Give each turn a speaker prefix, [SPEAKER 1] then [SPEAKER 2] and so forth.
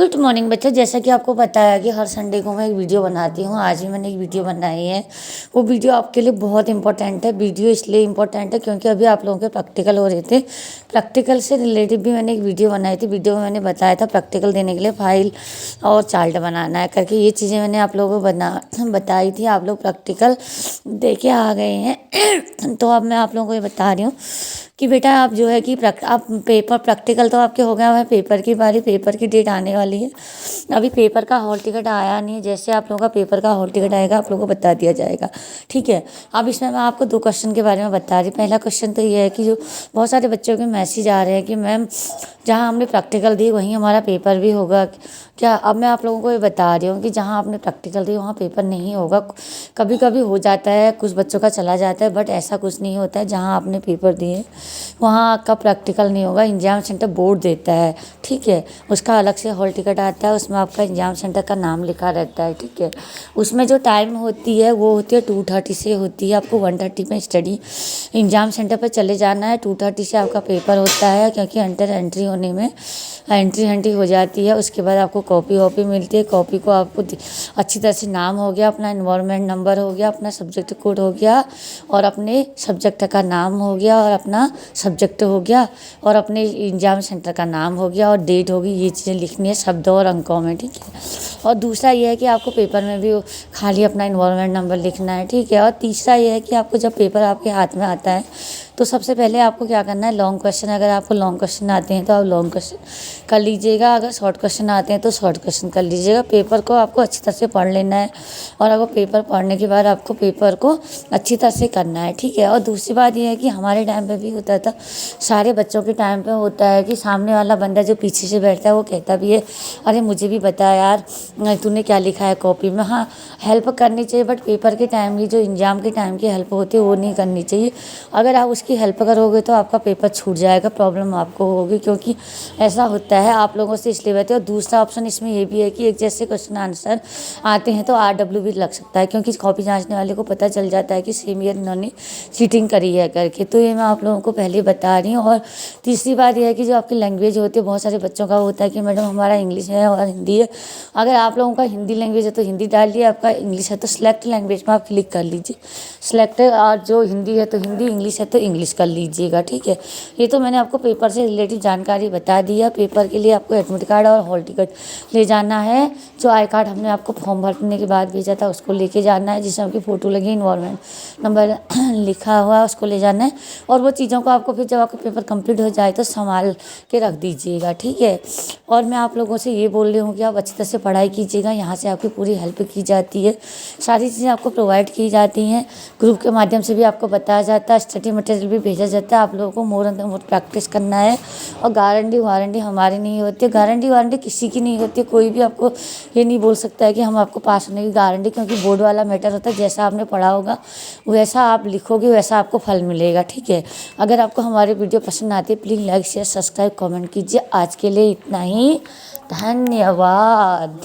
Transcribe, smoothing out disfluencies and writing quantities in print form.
[SPEAKER 1] Good morning बच्चों। जैसा कि आपको पता है कि हर संडे को मैं एक वीडियो बनाती हूँ। आज भी मैंने एक वीडियो बनाई है। वो वीडियो आपके लिए बहुत इंपॉर्टेंट है। वीडियो इसलिए इंपॉर्टेंट है क्योंकि अभी आप लोगों के प्रैक्टिकल हो रहे थे। प्रैक्टिकल से रिलेटेड भी मैंने एक वीडियो बनाई थी। वीडियो में मैंने बताया था प्रैक्टिकल देने के लिए फाइल और चार्ट बनाना है करके। ये चीज़ें मैंने आप लोगों को बताई थी। आप लोग प्रैक्टिकल दे के आ गए हैं। तो अब मैं आप लोगों को ये बता रही हूँ कि बेटा आप जो है कि आप पेपर प्रैक्टिकल तो आपके हो गया है। पेपर की बारी, पेपर की डेट आने वाली है। अभी पेपर का हॉल टिकट आया नहीं है। जैसे आप लोगों का पेपर का हॉल टिकट आएगा आप लोगों को बता दिया जाएगा, ठीक है। अब इसमें मैं आपको 2 क्वेश्चन के बारे में बता रही हूँ। पहला क्वेश्चन तो ये है कि जो बहुत सारे बच्चों के मैसेज आ रहे हैं कि मैम जहाँ हमने प्रैक्टिकल दी वहीं हमारा पेपर भी होगा क्या। अब मैं आप लोगों को ये बता रही हूँ कि जहाँ आपने प्रैक्टिकल दी वहाँ पेपर नहीं होगा। कभी कभी हो जाता है, कुछ बच्चों का चला जाता है, बट ऐसा कुछ नहीं होता है। जहाँ आपने पेपर दिए वहाँ आपका प्रैक्टिकल नहीं होगा। एग्जाम सेंटर बोर्ड देता है, ठीक है। उसका अलग से हॉल टिकट आता है, उसमें आपका एग्जाम सेंटर का नाम लिखा रहता है, ठीक है। उसमें जो टाइम होती है वो होती है 2:30 से होती है। आपको 1:30 में स्टडी एग्जाम सेंटर पर चले जाना है। 2:30 से आपका पेपर होता है क्योंकि एंट्री होने में एंट्री हो जाती है। उसके बाद आपको कॉपी वॉपी मिलती है। कॉपी को आपको अच्छी तरह से नाम हो गया, अपना इन्वायरमेंट नंबर हो गया, अपना सब्जेक्ट कोड हो गया और अपने सब्जेक्ट का नाम हो गया और अपना सब्जेक्ट हो गया और अपने एग्जाम सेंटर का नाम हो गया और डेट होगी। ये चीज़ें लिखनी है शब्दों और अंकों में, ठीक है। और दूसरा ये है कि आपको पेपर में भी खाली अपना इन्वायरमेंट नंबर लिखना है, ठीक है। और तीसरा ये है कि आपको जब पेपर आपके हाथ में आता है तो सबसे पहले आपको क्या करना है, लॉन्ग क्वेश्चन, अगर आपको लॉन्ग क्वेश्चन आते हैं तो आप लॉन्ग क्वेश्चन कर लीजिएगा। अगर शॉर्ट क्वेश्चन आते हैं तो शॉर्ट क्वेश्चन कर लीजिएगा। पेपर को आपको अच्छी तरह से पढ़ लेना है और आपको पेपर पढ़ने के बाद आपको पेपर को अच्छी तरह से करना है, ठीक है। और दूसरी बात यह है कि हमारे टाइम पे भी होता था, सारे बच्चों के टाइम पे होता है कि सामने वाला बंदा जो पीछे से बैठता है वो कहता भी है अरे मुझे भी बता यार तूने क्या लिखा है कॉपी में। हाँ, हेल्प करनी चाहिए, बट पेपर के टाइम की जो एग्ज़ाम के टाइम की हेल्प होती है वो नहीं करनी चाहिए। अगर आप उसकी हेल्प करोगे तो आपका पेपर छूट जाएगा, प्रॉब्लम आपको होगी, क्योंकि ऐसा होता है आप लोगों से इसलिए बहते। और दूसरा ऑप्शन इसमें ये भी है कि एक जैसे क्वेश्चन आंसर आते हैं तो RW भी लग सकता है, क्योंकि कॉपी जांचने वाले को पता चल जाता है कि सेम ईयर इन्होंने चीटिंग करी है करके। तो ये मैं आप लोगों को पहले बता रही हूँ। और तीसरी बात यह है कि जो आपकी लैंग्वेज होती है, बहुत सारे बच्चों का होता है कि मैडम हमारा इंग्लिश है और हिंदी है। अगर आप लोगों का हिंदी लैंग्वेज है तो हिंदी डाल दिए, आपका इंग्लिश है तो सिलेक्ट लैंग्वेज में आप क्लिक कर लीजिए, सिलेक्ट। और जो हिंदी है तो हिंदी, इंग्लिश है तो इंग्लिश कर लीजिएगा, ठीक है। ये तो मैंने आपको पेपर से रिलेटेड जानकारी बता दी है। पेपर के लिए आपको एडमिट कार्ड और हॉल टिकट ले जाना है। जो आई कार्ड हमने आपको फॉर्म भरने के बाद भेजा था उसको लेके जाना है, जिसमें आपकी फ़ोटो लगी, इन्वायरमेंट नंबर लिखा हुआ है, उसको ले जाना है। और वो चीज़ों को आपको फिर जब आपका पेपर कंप्लीट हो जाए तो संभाल के रख दीजिएगा, ठीक है। और मैं आप लोगों से ये बोल रही हूँ कि आप अच्छी तरह से पढ़ाई कीजिएगा। यहाँ से आपकी पूरी हेल्प की जाती है, सारी चीज़ें आपको प्रोवाइड की जाती हैं। ग्रुप के माध्यम से भी आपको बताया जाता है, स्टडी मटेरियल भी भेजा जाता है। आप लोगों को मोर एंड मोर प्रैक्टिस करना है। और गारंटी वारंटी हमारी नहीं होती है, गारंटी वारंटी किसी की नहीं होती है। कोई भी आपको ये नहीं बोल सकता है कि हम आपको पास होने की गारंटी, क्योंकि बोर्ड वाला मैटर होता है। जैसा आपने पढ़ा होगा वैसा आप लिखोगे, वैसा आपको फल मिलेगा, ठीक है। अगर आपको हमारी वीडियो पसंद आती है please like share subscribe comment कीजिए। आज के लिए इतना ही, धन्यवाद।